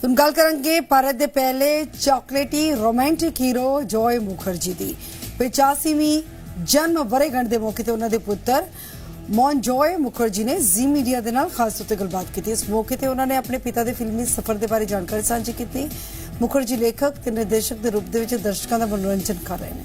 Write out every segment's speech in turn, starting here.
ਹੁਣ ਗੱਲ ਕਰਾਂਗੇ ਭਾਰਤ ਦੇ ਪਹਿਲੇ ਚਾਕਲੇਟੀ ਰੋਮਾਂਟਿਕ ਹੀਰੋ ਜॉय ਮੁਖਰਜੀ ਦੀ 85ਵੀਂ ਜਨਮ ਵਰ੍ਹੇਗੰਢ ਦੇ ਮੌਕੇ ਤੇ ਉਹਨਾਂ ਦੇ ਪੁੱਤਰ ਜॉय ਮੁਖਰਜੀ ਨੇ ਜ਼ੀ ਮੀਡੀਆ ਦੇ ਨਾਲ ਖਾਸ ਤੌਰ ਤੇ ਗੱਲਬਾਤ ਕੀਤੀ। ਇਸ ਮੌਕੇ ਤੇ ਉਹਨਾਂ ਨੇ ਆਪਣੇ ਪਿਤਾ ਦੇ ਫਿਲਮੀ ਸਫ਼ਰ ਦੇ ਬਾਰੇ ਜਾਣਕਾਰੀ ਸਾਂਝੀ ਕੀਤੀ। ਮੁਖਰਜੀ ਲੇਖਕ ਤੇ ਨਿਰਦੇਸ਼ਕ ਦੇ ਰੂਪ ਦੇ ਵਿੱਚ ਦਰਸ਼ਕਾਂ ਦਾ ਮਨੋਰੰਜਨ ਕਰ ਰਹੇ ਨੇ।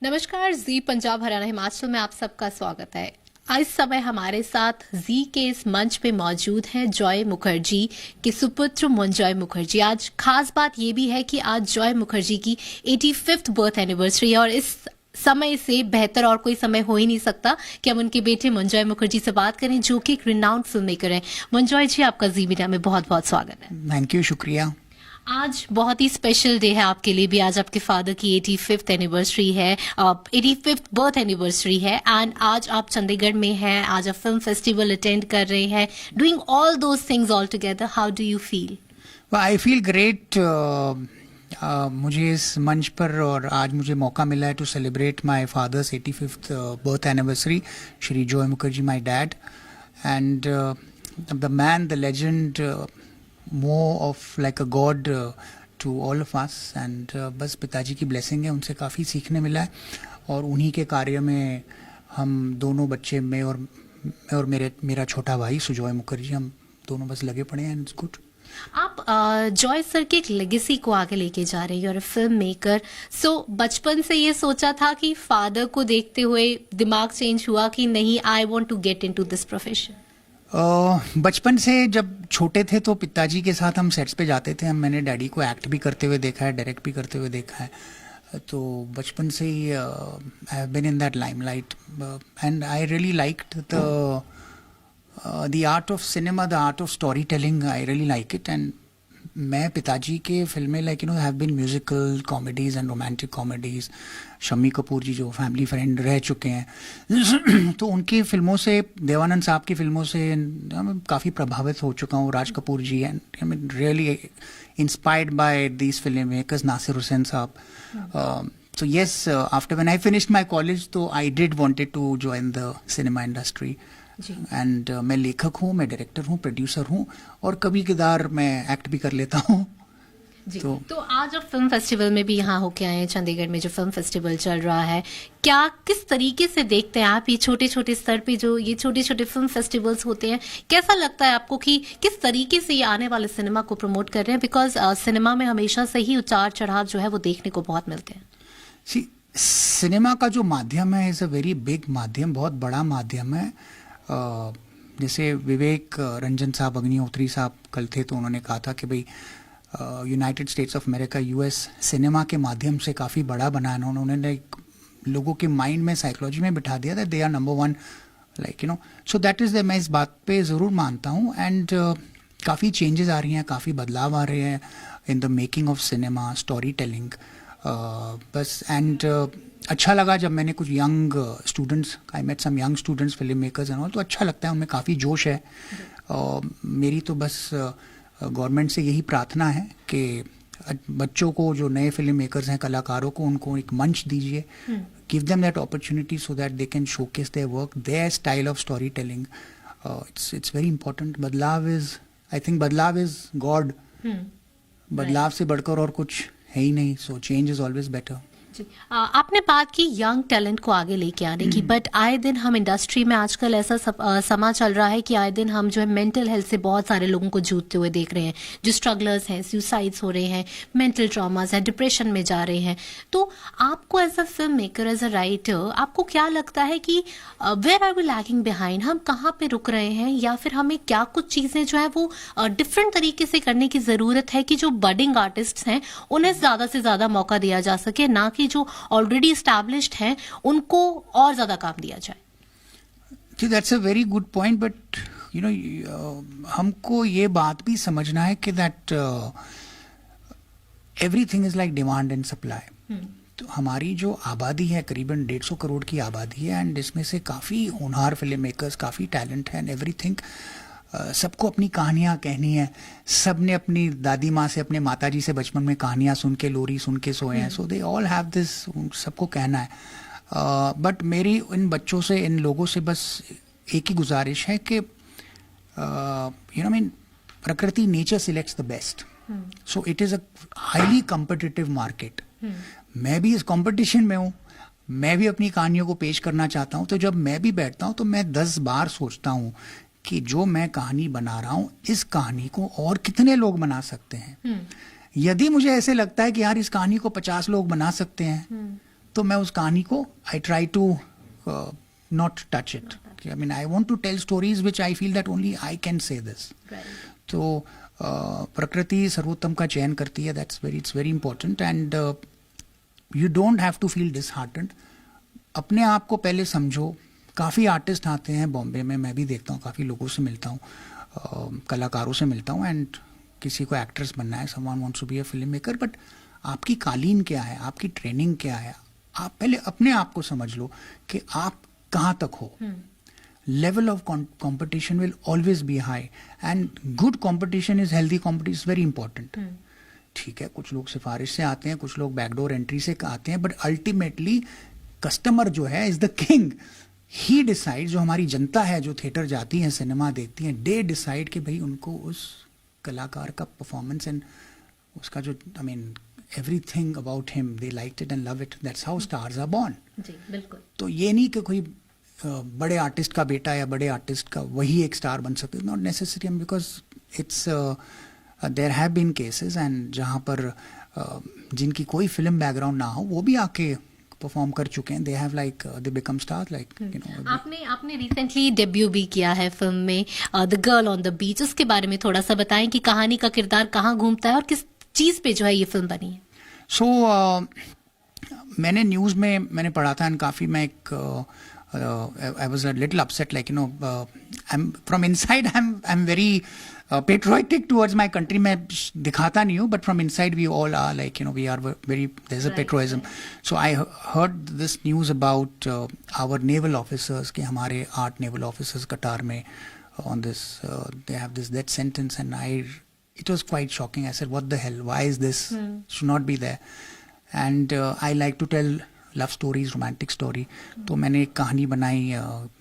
नमस्कार, जी पंजाब हरियाणा हिमाचल में आप सबका स्वागत है। इस समय हमारे साथ जी के इस मंच पे मौजूद हैं जॉय मुखर्जी के सुपुत्र जॉय मुखर्जी। आज खास बात ये भी है कि आज जॉय मुखर्जी की 85th बर्थ एनिवर्सरी है और इस समय से बेहतर और कोई समय हो ही नहीं सकता कि हम उनके बेटे जॉय मुखर्जी से बात करें, जो कि एक रिनाउंड फिल्म मेकर हैं। जॉय जी, आपका जी मीडिया में बहुत बहुत स्वागत है। थैंक यू, शुक्रिया। आज बहुत ही स्पेशल डे है आपके लिए भी। आज आपके फादर की 85th एनिवर्सरी है, 85th बर्थ एनिवर्सरी है, एंड आज आप चंडीगढ़ में हैं। आज आप फिल्म फेस्टिवल अटेंड कर रहे हैं, doing all those things all together. How do you feel? I feel great. मुझे इस मंच पर और आज मुझे मौका मिला है to celebrate my father's 85th birth anniversary, Shri Joy Mukherjee, my dad, and the man, the legend, more of like a god to all of us, and बस पिताजी की ब्लेसिंग है, उनसे काफ़ी सीखने मिला है और उन्हीं के कार्य में हम दोनों बच्चे, मैं और मेरा छोटा भाई सुजॉय मुखर्जी, हम दोनों बस लगे पड़े हैं। It's good. आप जॉय सर की एक लेगेसी को आगे लेके जा रही है और फिल्म मेकर। सो बचपन से ये सोचा था कि फादर को देखते हुए दिमाग चेंज हुआ कि नहीं, I want to get into this profession? बचपन से जब छोटे थे तो पिताजी के साथ हम सेट्स पे जाते थे। मैंने डैडी को एक्ट भी करते हुए देखा है, डायरेक्ट भी करते हुए देखा है। तो बचपन से ही I have been in that limelight and I really liked the art of cinema, the art of story telling. I really like it. And मैं पिताजी के फिल्में like have been musical comedies and romantic comedies. Shammi Kapoor ji जो family friend रह चुके हैं तो उनकी फिल्मों से, देवानंद साहब की फिल्मों से काफ़ी प्रभावित हो चुका हूँ। Raj Kapoor ji, and I mean really inspired by these film makers, Nasir Hussain sahab. So yes, after when I finished my college, तो I did wanted to join the cinema industry. And मैं लेखक हूँ, मैं डायरेक्टर हूँ, प्रोड्यूसर हूँ और कभी कदार मैं एक्ट भी कर लेता हूँ। तो आज आप फिल्म फेस्टिवल में भी यहाँ होके आए हैं, चंडीगढ़ में जो फिल्म फेस्टिवल चल रहा है, क्या किस तरीके से देखते हैं आप ये छोटे छोटे स्तर पे जो ये छोटे छोटे फिल्म फेस्टिवल्स होते हैं? कैसा लगता है आपको कि किस तरीके से ये आने वाले सिनेमा को प्रमोट कर रहे हैं? बिकॉज सिनेमा में हमेशा से ही उतार चढ़ाव जो है वो देखने को बहुत मिलते हैं। सिनेमा का जो माध्यम है इज़ अ वेरी बिग माध्यम, बहुत बड़ा माध्यम है। जैसे विवेक रंजन साहब, अग्निहोत्री साहब कल थे तो उन्होंने कहा था कि भाई United states of America, US cinema के माध्यम से काफ़ी बड़ा बना है। उन्होंने लोगों के माइंड में, साइकोलॉजी में बिठा दिया था they are number one, like so that is the, मैं इस बात पे ज़रूर मानता हूँ। एंड काफ़ी चेंजेस आ रही हैं, काफ़ी बदलाव आ रहे हैं in the making of cinema, story telling. बस एंड अच्छा लगा जब मैंने कुछ young students, I met some young students, film makers and all, तो अच्छा लगता है, उनमें काफ़ी जोश है। मेरी तो बस गवर्नमेंट से यही प्रार्थना है कि बच्चों को, जो नए फिल्म मेकर्स हैं, कलाकारों को, उनको एक मंच दीजिए, give them that opportunity so that they can showcase their work, there style of story telling. It's very important. बदलाव इज, आई थिंक बदलाव इज गॉड। बदलाव से बढ़कर और कुछ है ही नहीं। So change is always better. आपने बात की यंग टैलेंट को आगे लेके आने की, बट आए दिन हम इंडस्ट्री में आजकल ऐसा समा चल रहा है कि आए दिन हम जो है मेंटल हेल्थ से बहुत सारे लोगों को जूझते हुए देख रहे हैं, जो स्ट्रगलर्स हैं, सुसाइड्स हो रहे हैं, मेंटल ट्रॉमास है, डिप्रेशन में जा रहे हैं। तो आपको as a film maker, as a writer, आपको क्या लगता है कि where are we lagging behind? हम कहाँ पे रुक रहे हैं, या फिर हमें क्या कुछ चीजें जो है वो डिफरेंट तरीके से करने की जरूरत है कि जो बडिंग आर्टिस्ट हैं उन्हें ज्यादा से ज्यादा मौका दिया जा सके, ना कि जो ऑलरेडी एस्टैब्लिश्ड हैं उनको और ज्यादा काम दिया जाए? That's a very good point, but हमको ये बात भी समझना है कि that everything is like demand and supply. तो हमारी जो आबादी है करीबन 150 करोड़ की आबादी है, एंड इसमें से काफ़ी होनहार फिल्म मेकर्स, काफ़ी टैलेंट है एंड एवरीथिंग। सबको अपनी कहानियाँ कहनी है। सब ने अपनी दादी माँ से, अपने माताजी से बचपन में कहानियाँ सुन के, लोरी सुन के सोए हैं। सो दे ऑल हैव दिस, सबको कहना है। बट मेरी इन बच्चों से, इन लोगों से बस एक ही गुजारिश है कि प्रकृति, nature selects the best. So it is a highly competitive market. मैं भी इस कंपटीशन में हूँ, मैं भी अपनी कहानियों को पेश करना चाहता हूँ. तो जब मैं भी बैठता हूँ तो मैं 10 बार सोचता हूँ कि जो मैं कहानी बना रहा हूँ, इस कहानी को और कितने लोग बना सकते हैं. यदि मुझे ऐसे लगता है कि यार इस कहानी को 50 लोग बना सकते हैं, तो मैं उस कहानी को I try to not touch it. I mean, I want to tell stories which I feel that only I can say this. तो प्रकृति सर्वोत्तम का चयन करती है. It's very important, and you don't have to feel disheartened. अपने आप को पहले समझो. काफ़ी आर्टिस्ट आते हैं बॉम्बे में, मैं भी देखता हूँ, काफ़ी लोगों से मिलता हूँ, कलाकारों से मिलता हूँ, एंड किसी को एक्ट्रेस बनना है, someone wants to be a filmmaker, but आपकी कालीन क्या है, आपकी ट्रेनिंग क्या है, आप पहले अपने आप को समझ लो कि आप कहाँ तक हो. Level of competition will always be high, and good competition is healthy competition is very important. ठीक है, कुछ लोग सिफारिश से आते हैं, कुछ लोग बैकडोर एंट्री से आते हैं, बट अल्टीमेटली कस्टमर जो है is the king. He decide, जो हमारी जनता है जो थिएटर जाती है, सिनेमा देखती है, दे डिसाइड कि भाई उनको उस कलाकार का परफॉर्मेंस एंड उसका जो everything about him, they liked it and love it. That's how stars are born. जी बिल्कुल. तो ये नहीं कि कोई बड़े आर्टिस्ट का बेटा या बड़े आर्टिस्ट का वही एक स्टार बन सकते. Not necessary, because it's there have been cases and जहाँ पर जिनकी कोई फिल्म बैकग्राउंड ना हो वो भी आके परफॉर्म कर चुके हैं. They have like they become stars like आपने रिसेंटली डेब्यू भी किया है फिल्म में द गर्ल ऑन द बीच. उसके बारे में थोड़ा सा बताएं कि कहानी का किरदार कहाँ घूमता है और किस चीज पे जो है ये फिल्म बनी है. सो मैंने न्यूज़ में मैंने पढ़ा था, एंड काफ़ी मैं एक I was a little upset, like, I'm from inside, I'm very patriotic towards my country. मैं दिखाता नहीं हूँ, but from inside we all are, like, we are very, there's a patriotism. So I heard this news about our naval officers, कि हमारे 8 naval officers कतार में on this, they have this death sentence, and it was quite shocking. I said, what the hell, why is this, should not be there. And I like to tell love stories, romantic story. तो मैंने एक कहानी बनाई,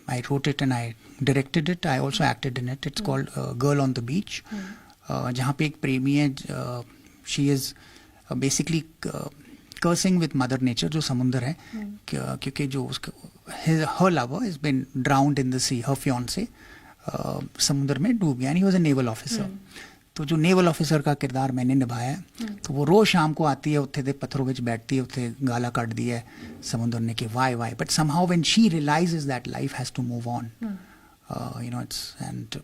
I wrote it and I directed it, I also acted in it. It's called girl on the beach, जहाँ पे एक प्रेमी है, she is basically cursing with mother nature, जो समुंदर है, क्योंकि जो उसका हर lover is been drowned in the sea, हर फियांसे समुंदर में डूब गया, and he was a naval officer. तो जो नेवल ऑफिसर का किरदार मैंने निभाया, तो वो रोज शाम को आती है, उत्थे दे पत्थरों विच बैठती है, उत्थे गाला कट दी है समुद्र ने कि वाई. But somehow when she realises that life has to move on, it's, and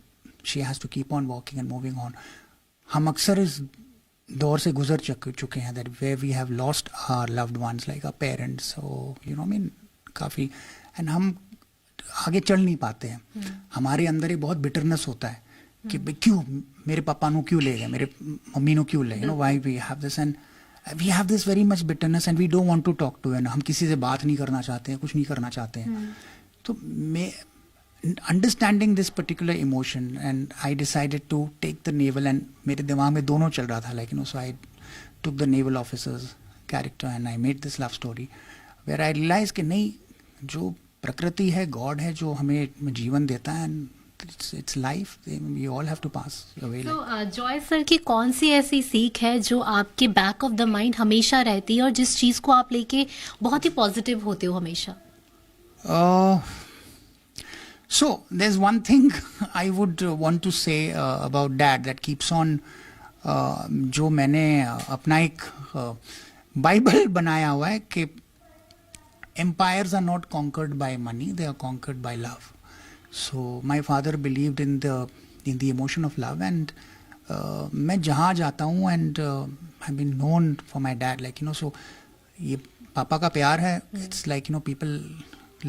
she has to keep on walking and moving on. हम अक्सर इस दौर से गुजर चुके हैं, that where we have lost our loved ones, like our parents, so काफ़ी, and हम आगे चल नहीं पाते हैं. हमारे अंदर एक बहुत बिटरनेस होता है कि क्यों मेरे पापा नु क्यों ले गए, मेरे मम्मी नु क्यों ले, why we have this, and we have this very much bitterness, and we don't want to talk to, and हम किसी से बात नहीं करना चाहते हैं, कुछ नहीं करना चाहते हैं. तो मैं understanding this particular emotion, and I decided to take the naval, and मेरे दिमाग में दोनों चल रहा था, like so I took the naval officer's character and I made this love story, where I realise कि नहीं, जो प्रकृति है, गॉड है, जो हमें जीवन देता है, and it's life, we all have to pass away. So Joy sir की कौन सी ऐसी सीख है जो आपके बैक ऑफ द माइंड हमेशा रहती है और जिस चीज को आप लेके बहुत ही पॉजिटिव होते हो हमेशा? So there's one thing I would want to say about dad that keeps on, जो मैंने अपना एक बाइबल बनाया हुआ है कि empires are not conquered by money, they are conquered by love. So my father believed in the emotion of love, and मैं जहाँ जाता हूँ, and I've been known for my dad, like so ये पापा का प्यार है, it's like people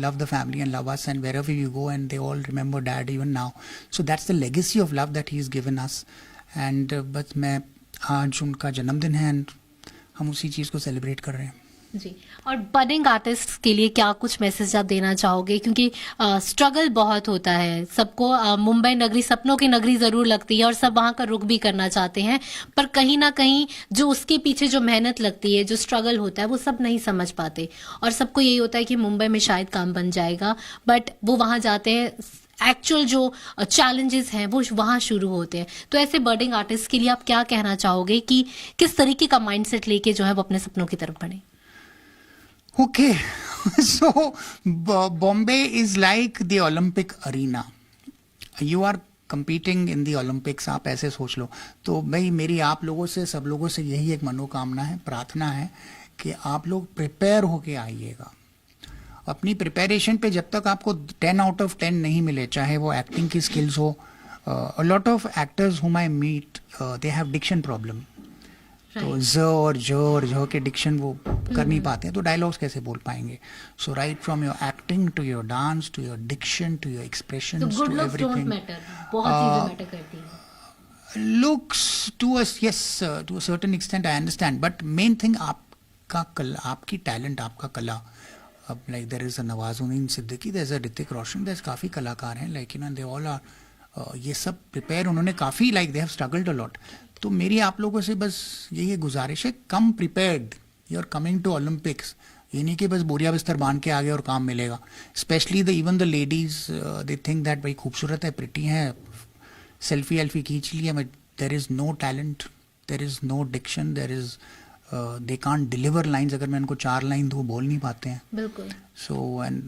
love the family and love us, and wherever you go, and they all remember dad even now. So that's the legacy of love that he's given us, and बस मैं आज उनका जन्मदिन है, and हम उसी चीज़ को celebrate कर रहे हैं. जी. और बडिंग आर्टिस्ट के लिए क्या कुछ मैसेज आप देना चाहोगे, क्योंकि स्ट्रगल बहुत होता है सबको, मुंबई नगरी सपनों की नगरी जरूर लगती है और सब वहां का रुख भी करना चाहते हैं, पर कहीं ना कहीं जो उसके पीछे जो मेहनत लगती है, जो स्ट्रगल होता है, वो सब नहीं समझ पाते, और सबको यही होता है कि मुंबई में शायद काम बन जाएगा, बट वो वहां जाते हैं एक्चुअल जो चैलेंजेस हैं वो वहां शुरू होते हैं। तो ऐसे बर्डिंग आर्टिस्ट के लिए आप क्या कहना चाहोगे कि किस तरीके का माइंडसेट लेके जो है वो अपने सपनों की तरफ बढ़े? Okay, so Bombay is like the Olympic arena. You are competing in the Olympics. आप ऐसे सोच लो। तो भाई मेरी आप लोगों से, सब लोगों से यही एक मनोकामना है, प्रार्थना है कि आप लोग प्रिपेयर होके आइएगा। अपनी प्रिपरेशन पे जब तक आपको 10 आउट ऑफ 10 नहीं मिले, चाहे वो एक्टिंग की स्किल्स हो, a lot of actors whom I meet, they have diction problem. तो ज और झ के डिक्शन वो कर नहीं पाते हैं, तो डायलॉग्स कैसे बोल पाएंगे? So right from your acting to your dance to your diction to your expressions to everything, बहुत चीजें मैटर करती हैं। looks to us, yes, to a certain extent I understand, but main thing आपका कला, आपकी टैलेंट, आपका कला। अब like there is a Nawazuddin Siddiqui, there is a Hrithik Roshan, there is काफ़ी कलाकार हैं, like you know they all are ये सब प्रिपेयर, उन्होंने काफ़ी like they have struggled a lot। तो मेरी आप लोगों से बस यही गुजारिश है, come prepared, you are coming to Olympics. ये नहीं कि बस बोरिया बिस्तर बांध के आ गए और काम मिलेगा। Specially the even the ladies, they think that भाई खूबसूरत है, प्रिटी है, सेल्फी एल्फी खींच लिया, but there is no talent, there is no diction, there is they can't deliver lines. अगर मैं उनको 4 लाइन दूँ बोल नहीं पाते हैं। बिल्कुल। So and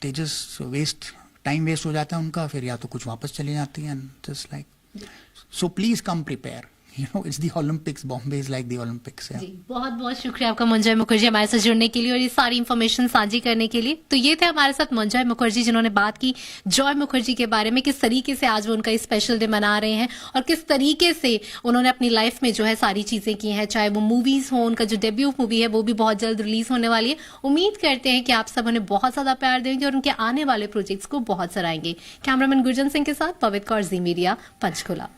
they just waste, time waste हो जाता है उनका, फिर या तो कुछ वापस चले जाती हैं, just like. So please come prepare, you know, it's the Olympics. Bombay is like the Olympics. Yeah. जी, बहुत बहुत शुक्रिया आपका मंजय मुखर्जी हमारे साथ जुड़ने के लिए और ये सारी इन्फॉर्मेशन साझी करने के लिए। तो ये थे हमारे साथ मंजय मुखर्जी, जिन्होंने बात की जॉय मुखर्जी के बारे में, किस तरीके से आज वो उनका स्पेशल डे मना रहे हैं और किस तरीके से उन्होंने अपनी लाइफ में जो है सारी चीजें की हैं, चाहे वो मूवीज हो, उनका जो डेब्यू मूवी है वो भी बहुत जल्द रिलीज होने वाली है। उम्मीद करते हैं कि आप सब उन्हें बहुत ज्यादा प्यार देंगे और उनके आने वाले प्रोजेक्ट्स को बहुत सराहेंगे। कैमरामैन गुरजन सिंह के साथ पवित्र कौर, जी मीडिया, पंचकुला।